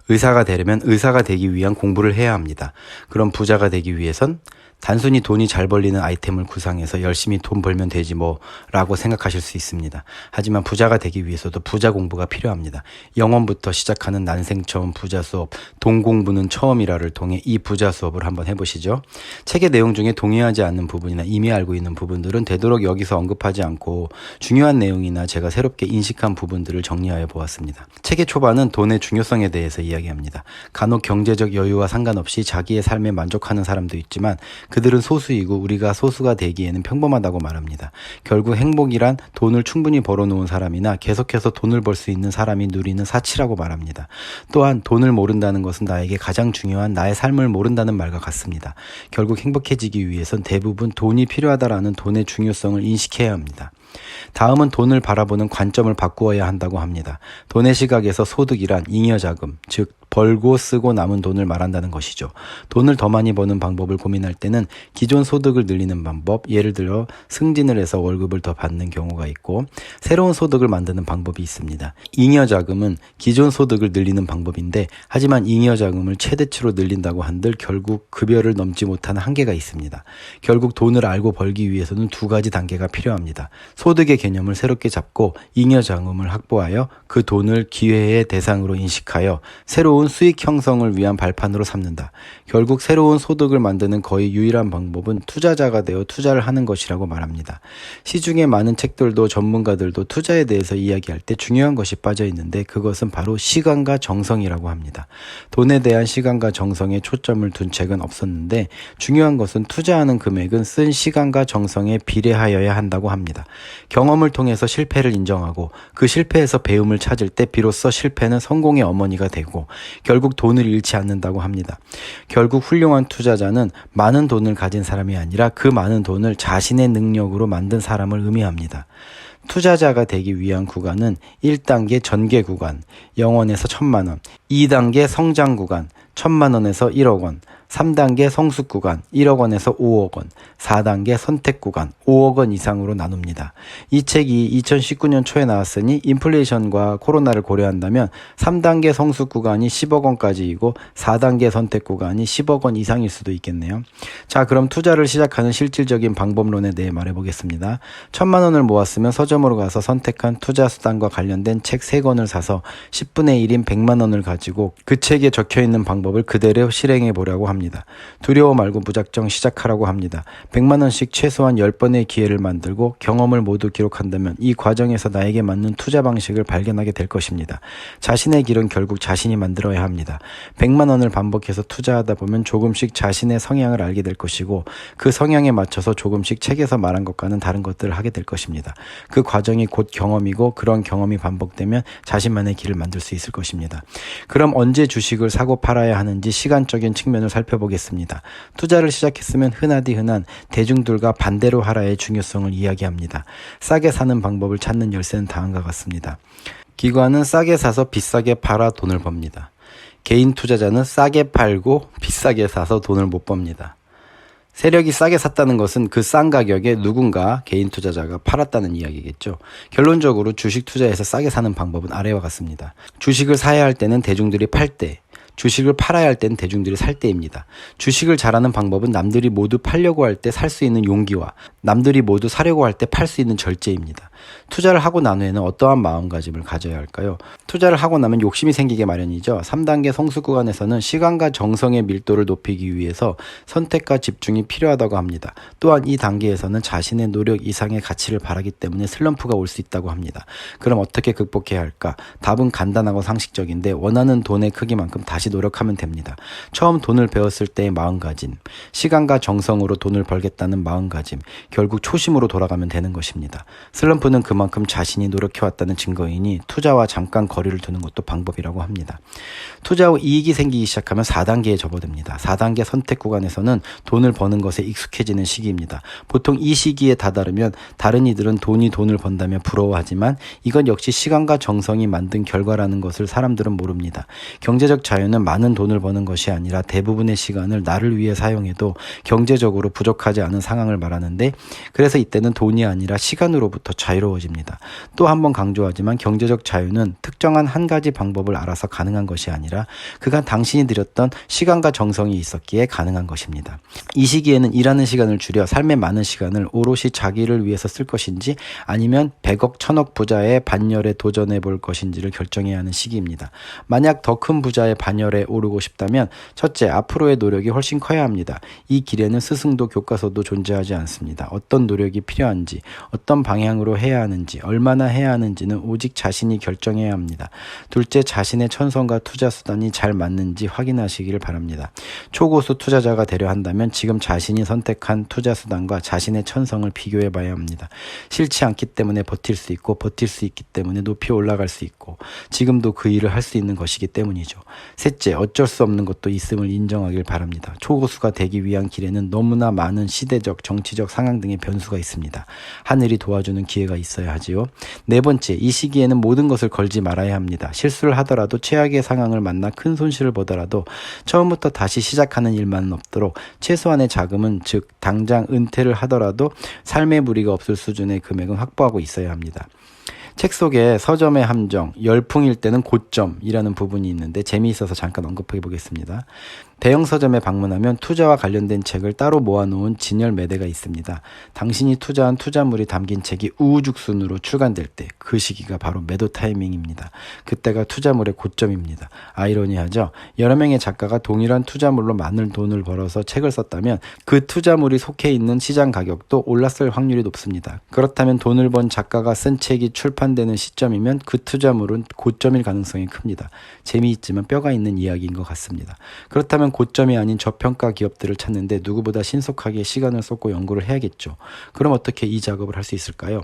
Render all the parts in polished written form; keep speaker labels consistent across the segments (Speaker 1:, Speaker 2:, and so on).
Speaker 1: 의사가 되려면 의사가 되기 위한 공부를 해야 합니다. 그럼 부자가 되기 위해선 단순히 돈이 잘 벌리는 아이템을 구상해서 열심히 돈 벌면 되지 뭐 라고 생각하실 수 있습니다. 하지만 부자가 되기 위해서도 부자 공부가 필요합니다. 영원부터 시작하는 난생 처음 부자 수업, 돈 공부는 처음이라를 통해 이 부자 수업을 한번 해보시죠. 책의 내용 중에 동의하지 않는 부분이나 이미 알고 있는 부분들은 되도록 여기서 언급하지 않고 중요한 내용이나 제가 새롭게 인식한 부분들을 정리하여 보았습니다. 책의 초반은 돈의 중요성에 대해서 이야기합니다. 간혹 경제적 여유와 상관없이 자기의 삶에 만족하는 사람도 있지만 그들은 소수이고 우리가 소수가 되기에는 평범하다고 말합니다. 결국 행복이란 돈을 충분히 벌어놓은 사람이나 계속해서 돈을 벌 수 있는 사람이 누리는 사치라고 말합니다. 또한 돈을 모른다는 것은 나에게 가장 중요한 나의 삶을 모른다는 말과 같습니다. 결국 행복해지기 위해선 대부분 돈이 필요하다라는 돈의 중요성을 인식해야 합니다. 다음은 돈을 바라보는 관점을 바꾸어야 한다고 합니다. 돈의 시각에서 소득이란 잉여자금, 즉 벌고 쓰고 남은 돈을 말한다는 것이죠. 돈을 더 많이 버는 방법을 고민할 때는 기존 소득을 늘리는 방법, 예를 들어 승진을 해서 월급을 더 받는 경우가 있고 새로운 소득을 만드는 방법이 있습니다. 잉여자금은 기존 소득을 늘리는 방법인데 하지만 잉여자금을 최대치로 늘린다고 한들 결국 급여를 넘지 못하는 한계가 있습니다. 결국 돈을 알고 벌기 위해서는 두 가지 단계가 필요합니다. 소득의 개념을 새롭게 잡고 잉여자금을 확보하여 그 돈을 기회의 대상으로 인식하여 새로운 수익 형성을 위한 발판으로 삼는다. 결국 새로운 소득을 만드는 거의 유일한 방법은 투자자가 되어 투자를 하는 것이라고 말합니다. 시중에 많은 책들도 전문가들도 투자에 대해서 이야기할 때 중요한 것이 빠져 있는데 그것은 바로 시간과 정성이라고 합니다. 돈에 대한 시간과 정성에 초점을 둔 책은 없었는데 중요한 것은 투자하는 금액은 쓴 시간과 정성에 비례하여야 한다고 합니다. 경험을 통해서 실패를 인정하고 그 실패에서 배움을 찾을 때 비로소 실패는 성공의 어머니가 되고 결국 돈을 잃지 않는다고 합니다. 결국 훌륭한 투자자는 많은 돈을 가진 사람이 아니라 그 많은 돈을 자신의 능력으로 만든 사람을 의미합니다. 투자자가 되기 위한 구간은 1단계 전개 구간, 0원에서 1000만원, 2단계 성장 구간, 1000만원에서 1억원, 3단계 성숙 구간 1억 원에서 5억 원, 4단계 선택 구간 5억 원 이상으로 나눕니다. 이 책이 2019년 초에 나왔으니 인플레이션과 코로나를 고려한다면 3단계 성숙 구간이 10억 원까지이고 4단계 선택 구간이 10억 원 이상일 수도 있겠네요. 자, 그럼 투자를 시작하는 실질적인 방법론에 대해 말해보겠습니다. 1000만 원을 모았으면 서점으로 가서 선택한 투자 수단과 관련된 책 3권을 사서 10분의 1인 100만 원을 가지고 그 책에 적혀있는 방법을 그대로 실행해 보려고 합니다. 두려워 말고 무작정 시작하라고 합니다. 100만 원씩 최소한 10번의 기회를 만들고 경험을 모두 기록한다면 이 과정에서 나에게 맞는 투자 방식을 발견하게 될 것입니다. 자신의 길은 결국 자신이 만들어야 합니다. 100만 원을 반복해서 투자하다 보면 조금씩 자신의 성향을 알게 될 것이고 그 성향에 맞춰서 조금씩 책에서 말한 것과는 다른 것들을 하게 될 것입니다. 그 과정이 곧 경험이고 그런 경험이 반복되면 자신만의 길을 만들 수 있을 것입니다. 그럼 언제 주식을 사고 팔아야 하는지 시간적인 측면을 살펴보겠습니다. 투자를 시작했으면 흔하디 흔한 대중들과 반대로 하라의 중요성을 이야기합니다. 싸게 사는 방법을 찾는 열쇠는 다음과 같습니다. 기관은 싸게 사서 비싸게 팔아 돈을 법니다. 개인 투자자는 싸게 팔고 비싸게 사서 돈을 못 법니다. 세력이 싸게 샀다는 것은 그 싼 가격에 누군가 개인 투자자가 팔았다는 이야기겠죠. 결론적으로 주식 투자에서 싸게 사는 방법은 아래와 같습니다. 주식을 사야 할 때는 대중들이 팔 때, 주식을 팔아야 할 때는 대중들이 살 때입니다. 주식을 잘하는 방법은 남들이 모두 팔려고 할 때 살 수 있는 용기와 남들이 모두 사려고 할 때 팔 수 있는 절제입니다. 투자를 하고 난 후에는 어떠한 마음가짐을 가져야 할까요? 투자를 하고 나면 욕심이 생기게 마련이죠. 3단계 성숙 구간에서는 시간과 정성의 밀도를 높이기 위해서 선택과 집중이 필요하다고 합니다. 또한 이 단계에서는 자신의 노력 이상의 가치를 바라기 때문에 슬럼프가 올 수 있다고 합니다. 그럼 어떻게 극복해야 할까? 답은 간단하고 상식적인데 원하는 돈의 크기만큼 다시 노력하면 됩니다. 처음 돈을 배웠을 때의 마음가짐, 시간과 정성으로 돈을 벌겠다는 마음가짐, 결국 초심으로 돌아가면 되는 것입니다. 슬럼프는 그만큼 자신이 노력해왔다는 증거이니 투자와 잠깐 거리를 두는 것도 방법이라고 합니다. 투자 후 이익이 생기기 시작하면 4단계에 접어듭니다. 4단계 선택 구간에서는 돈을 버는 것에 익숙해지는 시기입니다. 보통 이 시기에 다다르면 다른 이들은 돈을 번다며 부러워하지만 이건 역시 시간과 정성이 만든 결과라는 것을 사람들은 모릅니다. 경제적 자유는 투자는 많은 돈을 버는 것이 아니라 대부분의 시간을 나를 위해 사용해도 경제적으로 부족하지 않은 상황을 말하는데, 그래서 이때는 돈이 아니라 시간으로부터 자유로워집니다. 또 한 번 강조하지만 경제적 자유는 특정한 한 가지 방법을 알아서 가능한 것이 아니라 그간 당신이 들였던 시간과 정성이 있었기에 가능한 것입니다. 이 시기에는 일하는 시간을 줄여 삶의 많은 시간을 오롯이 자기를 위해서 쓸 것인지 아니면 100억, 1000억 부자의 반열에 도전해 볼 것인지를 결정해야 하는 시기입니다. 만약 더 큰 부자의 반열에 오르고 싶다면 첫째, 앞으로의 노력이 훨씬 커야 합니다. 이 길에는 스승도 교과서도 존재하지 않습니다. 어떤 노력이 필요한지, 어떤 방향으로 해야 하는지, 얼마나 해야 하는지는 오직 자신이 결정해야 합니다. 둘째, 자신의 천성과 투자 수단이 잘 맞는지 확인하시기를 바랍니다. 초고수 투자자가 되려 한다면 지금 자신이 선택한 투자 수단과 자신의 천성을 비교해 봐야 합니다. 싫지 않기 때문에 버틸 수 있고, 버틸 수 있기 때문에 높이 올라갈 수 있고, 지금도 그 일을 할 수 있는 것이기 때문이죠. 셋째, 어쩔 수 없는 것도 있음을 인정하길 바랍니다. 초고수가 되기 위한 길에는 너무나 많은 시대적, 정치적 상황 등의 변수가 있습니다. 하늘이 도와주는 기회가 있어야 하지요. 네 번째, 이 시기에는 모든 것을 걸지 말아야 합니다. 실수를 하더라도, 최악의 상황을 만나 큰 손실을 보더라도 처음부터 다시 시작하는 일만은 없도록 최소한의 자금은, 즉 당장 은퇴를 하더라도 삶의 무리가 없을 수준의 금액은 확보하고 있어야 합니다. 책 속에 서점의 함정, 열풍일 때는 고점이라는 부분이 있는데 재미있어서 잠깐 언급해 보겠습니다. 대형 서점에 방문하면 투자와 관련된 책을 따로 모아놓은 진열 매대가 있습니다. 당신이 투자한 투자물이 담긴 책이 우후죽순으로 출간될 때 그 시기가 바로 매도 타이밍입니다. 그때가 투자물의 고점입니다. 아이러니하죠? 여러 명의 작가가 동일한 투자물로 많은 돈을 벌어서 책을 썼다면 그 투자물이 속해 있는 시장 가격도 올랐을 확률이 높습니다. 그렇다면 돈을 번 작가가 쓴 책이 출판되는 시점이면 그 투자물은 고점일 가능성이 큽니다. 재미있지만 뼈가 있는 이야기인 것 같습니다. 그렇다면 고점이 아닌 저평가 기업들을 찾는데 누구보다 신속하게 시간을 쏟고 연구를 해야겠죠. 그럼 어떻게 이 작업을 할 수 있을까요?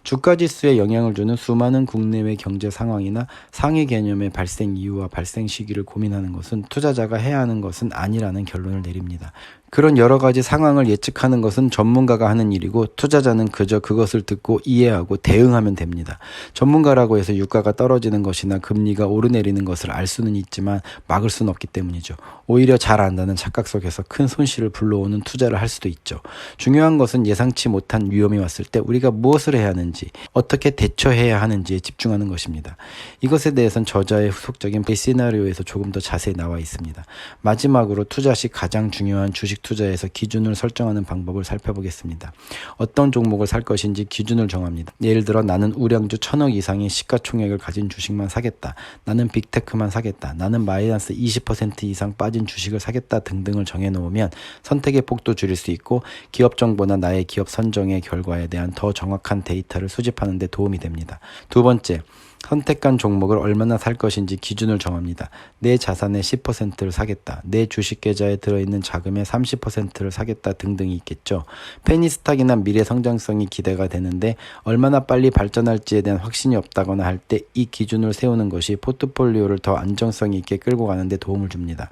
Speaker 1: 주가지수에 영향을 주는 수많은 국내외 경제 상황이나 상위 개념의 발생 이유와 발생 시기를 고민하는 것은 투자자가 해야 하는 것은 아니라는 결론을 내립니다. 그런 여러 가지 상황을 예측하는 것은 전문가가 하는 일이고, 투자자는 그저 그것을 듣고 이해하고 대응하면 됩니다. 전문가라고 해서 유가가 떨어지는 것이나 금리가 오르내리는 것을 알 수는 있지만 막을 수는 없기 때문이죠. 오히려 잘 안다는 착각 속에서 큰 손실을 불러오는 투자를 할 수도 있죠. 중요한 것은 예상치 못한 위험이 왔을 때 우리가 무엇을 해야 하는지, 어떻게 대처해야 하는지에 집중하는 것입니다. 이것에 대해서는 저자의 후속적인 시나리오에서 조금 더 자세히 나와 있습니다. 마지막으로 투자 시 가장 중요한 주식 투자에서 기준을 설정하는 방법을 살펴보겠습니다. 어떤 종목을 살 것인지 기준을 정합니다. 예를 들어 나는 우량주 1000억 이상의 시가총액을 가진 주식만 사겠다. 나는 빅테크만 사겠다. 나는 마이너스 20% 이상 빠진 주식을 사겠다 등등을 정해놓으면 선택의 폭도 줄일 수 있고, 기업 정보나 나의 기업 선정의 결과에 대한 더 정확한 데이터를 수집하는 데 도움이 됩니다. 두 번째, 선택한 종목을 얼마나 살 것인지 기준을 정합니다. 내 자산의 10%를 사겠다. 내 주식 계좌에 들어있는 자금의 30%를 사겠다 등등이 있겠죠. 페니스탁이나 미래 성장성이 기대가 되는데 얼마나 빨리 발전할지에 대한 확신이 없다거나 할 때 이 기준을 세우는 것이 포트폴리오를 더 안정성 있게 끌고 가는 데 도움을 줍니다.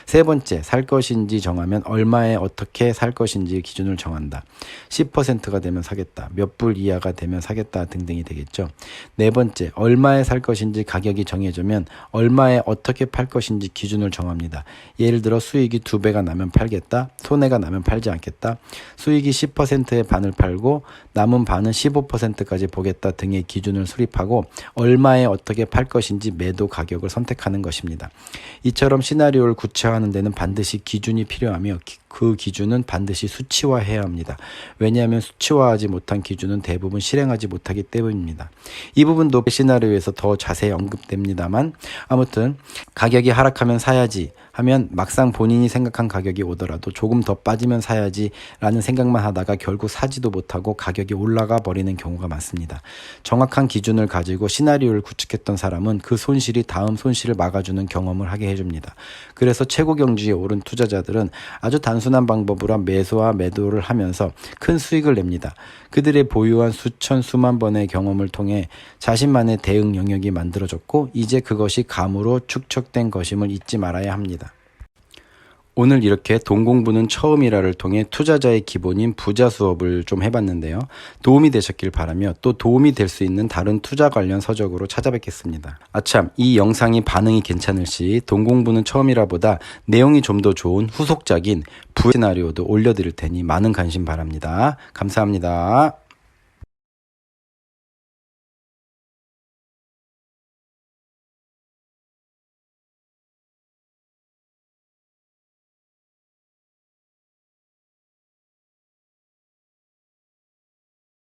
Speaker 1: 세 번째, 살 것인지 정하면 얼마에 어떻게 살 것인지 기준을 정한다. 10%가 되면 사겠다. 몇 불 이하가 되면 사겠다 등등이 되겠죠. 네 번째, 얼마에 살 것인지 가격이 정해지면 얼마에 어떻게 팔 것인지 기준을 정합니다. 예를 들어 수익이 2배가 나면 팔겠다, 손해가 나면 팔지 않겠다, 수익이 10%의 반을 팔고 남은 반은 15%까지 보겠다 등의 기준을 수립하고 얼마에 어떻게 팔 것인지 매도 가격을 선택하는 것입니다. 이처럼 시나리오를 구체화하는 데는 반드시 기준이 필요하며 그 기준은 반드시 수치화해야 합니다. 왜냐하면 수치화하지 못한 기준은 대부분 실행하지 못하기 때문입니다. 이 부분도 시나리오에서 더 자세히 언급됩니다만, 아무튼 가격이 하락하면 사야지 하면 막상 본인이 생각한 가격이 오더라도 조금 더 빠지면 사야지 라는 생각만 하다가 결국 사지도 못하고 가격이 올라가 버리는 경우가 많습니다. 정확한 기준을 가지고 시나리오를 구축했던 사람은 그 손실이 다음 손실을 막아주는 경험을 하게 해줍니다. 그래서 최고 경주에 오른 투자자들은 아주 단순한 방법으로 매수와 매도를 하면서 큰 수익을 냅니다. 그들의 보유한 수천 수만 번의 경험을 통해 자신만의 대응 영역이 만들어졌고, 이제 그것이 감으로 축적된 것임을 잊지 말아야 합니다. 오늘 이렇게 돈 공부는 처음이라를 통해 투자자의 기본인 부자 수업을 좀 해봤는데요. 도움이 되셨길 바라며 또 도움이 될 수 있는 다른 투자 관련 서적으로 찾아뵙겠습니다. 아참, 이 영상이 반응이 괜찮을 시 돈 공부는 처음이라보다 내용이 좀 더 좋은 후속작인 부의 시나리오도 올려드릴 테니 많은 관심 바랍니다. 감사합니다.